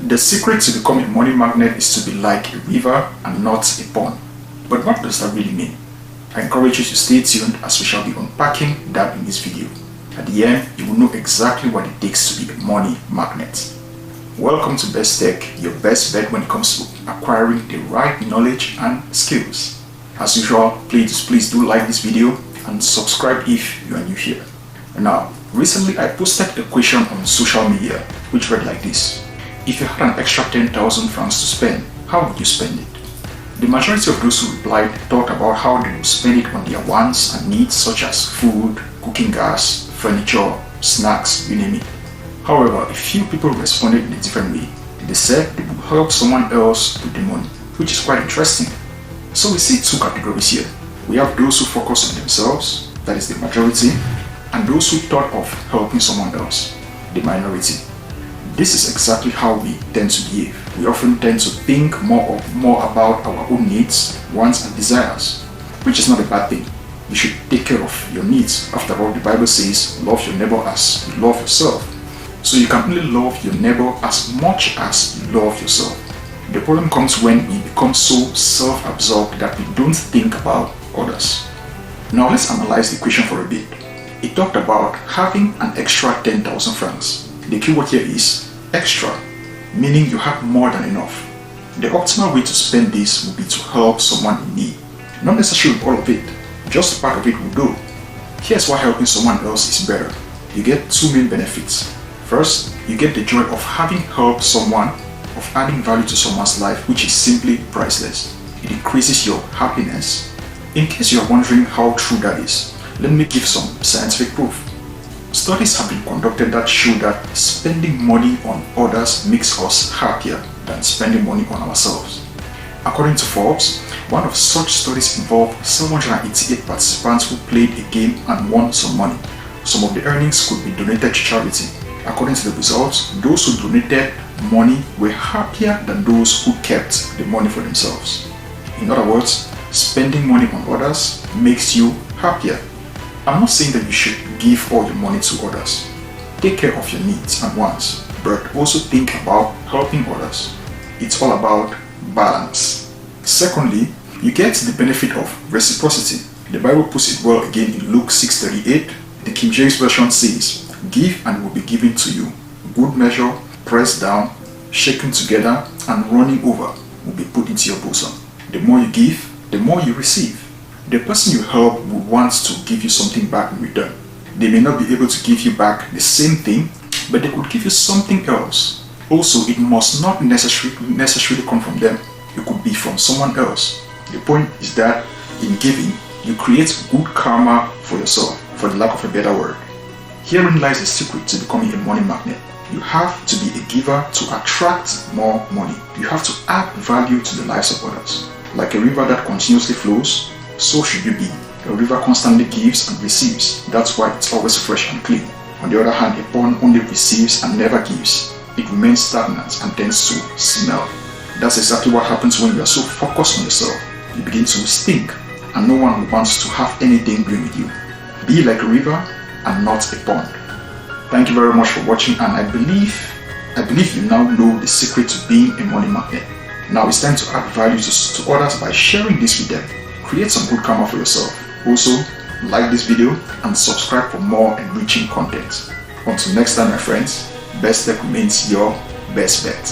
The secret to becoming a money magnet is to be like a river and not a pond. But what does that really mean? I encourage you to stay tuned as we shall be unpacking that in this video. At the end, you will know exactly what it takes to be a money magnet. Welcome to Best Tech, your best bet when it comes to acquiring the right knowledge and skills. As usual, please do like this video and subscribe if you are new here. Now, recently I posted a question on social media which read like this. If you had an extra 10,000 francs to spend, how would you spend it? The majority of those who replied thought about how they would spend it on their wants and needs such as food, cooking gas, furniture, snacks, you name it. However, a few people responded in a different way. They said they would help someone else with the money, which is quite interesting. So we see two categories here. We have those who focus on themselves, that is the majority, and those who thought of helping someone else, the minority. This is exactly how we tend to behave. We often tend to think more about our own needs, wants and desires, which is not a bad thing. You should take care of your needs. After all, the Bible says, love your neighbor as you love yourself. So you can only love your neighbor as much as you love yourself. The problem comes when we become so self-absorbed that we don't think about others. Now let's analyze the question for a bit. It talked about having an extra 10,000 francs. The keyword here is extra, meaning you have more than enough. The optimal way to spend this would be to help someone in need. Not necessarily all of it, just part of it will do. Here's why helping someone else is better. You get two main benefits. First, you get the joy of having helped someone, of adding value to someone's life, which is simply priceless. It increases your happiness. In case you are wondering how true that is, let me give some scientific proof. Studies have been conducted that show that spending money on others makes us happier than spending money on ourselves. According to Forbes, one of such studies involved 788 participants who played a game and won some money. Some of the earnings could be donated to charity. According to the results, those who donated money were happier than those who kept the money for themselves. In other words, spending money on others makes you happier. I'm not saying that you should give all your money to others. Take care of your needs and wants, but also think about helping others. It's all about balance. Secondly, you get the benefit of reciprocity. The Bible puts it well again in Luke 6:38. The King James Version says, "Give and it will be given to you. Good measure, pressed down, shaken together, and running over will be put into your bosom." The more you give, the more you receive. The person you help will want to give you something back in return. They may not be able to give you back the same thing, but they could give you something else. Also, it must not necessarily come from them. It could be from someone else. The point is that in giving, you create good karma for yourself, for the lack of a better word. Herein lies the secret to becoming a money magnet. You have to be a giver to attract more money. You have to add value to the lives of others. Like a river that continuously flows, so should you be. A river constantly gives and receives. That's why it's always fresh and clean. On the other hand, a pond only receives and never gives. It remains stagnant and tends to smell. That's exactly what happens when you are so focused on yourself. You begin to stink, and no one wants to have anything doing with you. Be like a river and not a pond. Thank you very much for watching, and I believe you now know the secret to being a money magnet. Now it's time to add value to others by sharing this with them. Create some good karma for yourself. Also, like this video and subscribe for more enriching content. Until next time, my friends, Best Tech remains your best bet.